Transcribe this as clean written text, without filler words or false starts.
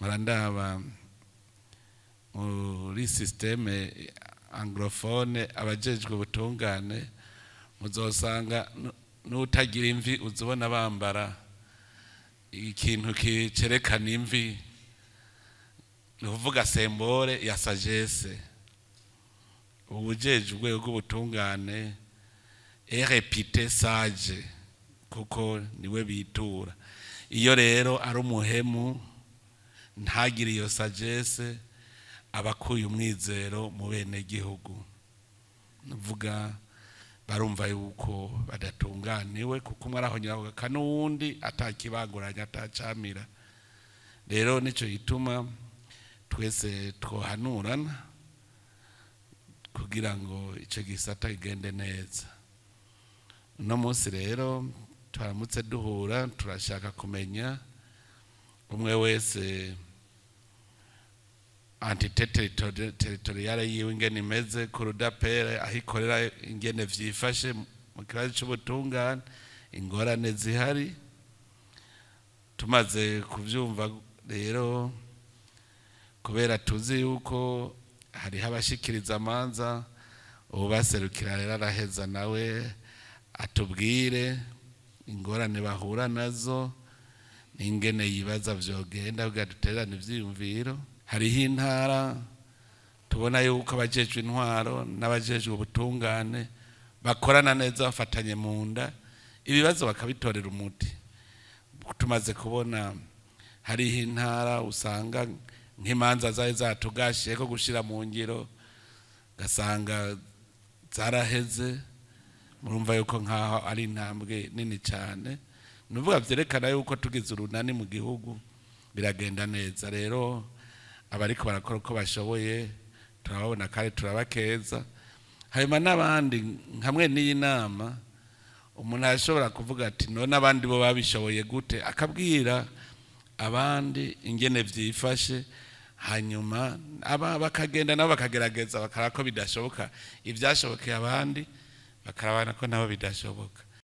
marandaba muri systeme anglophone abajejwe ubutungane muzosanga n'utagira imvi uzubona bambara ikintu kicerekana imvi ni kuvuga sembore ya sagesse. Ubujejwe bw'ubutungane répité sage kuko niwe bitura. Iyo rero ari umuhemu ntagire iyo sagesse abakuye umwizero mu benegihugu, nuvuga barumva yuko badatunganiwe kuko umwe arahonyera kanundi atakibaguranya atacamira. Rero nico gituma twese twohanurana kugira ngo ico gisata kigende neza. Uno munsi rero twaramutse duhura turashaka kumenya umwe wese entité territoriale yiwe ingene imeze ku rudapere ahikorera ingene vyifashe mu kibazo c'ubutungane, ingorane zihari. Tumaze kuvyumva rero, kubera tuzi yuko hariho abashikiriza amanza, ubaserukira rero araheza nawe atubwire ingorane bahura nazo n'ingene yibaza vyogenda kugira duterane ivyiyumviro. Hariho intara tubona yuko abajejwe intwaro n'abajejwe ubutungane bakorana neza bafatanye mu nda, ibibazo bakabitorera umuti. Tumaze kubona hariho intara usanga nk'imanza zaje zatugashiye ko gushira mu ngiro gasanga zaraheze, murumva yuko nkaho ari intambwe nini cyane. Nuvuga vyerekana yuko tugize urunani mu gihugu biragenda neza. Rero abariko barakora uko bashoboye turababona kandi turabakeza. Hanyuma n'abandi hamwe n'iyi nama umuntu ashobora kuvuga ati none abandi bo babishoboye gute, akabwira abandi ingene vyifashe, hanyuma aba bakagenda nabo bakagerageza bakarako bidashoboka, ivyashobokeye abandi bakarabana ko nabo bidashoboka.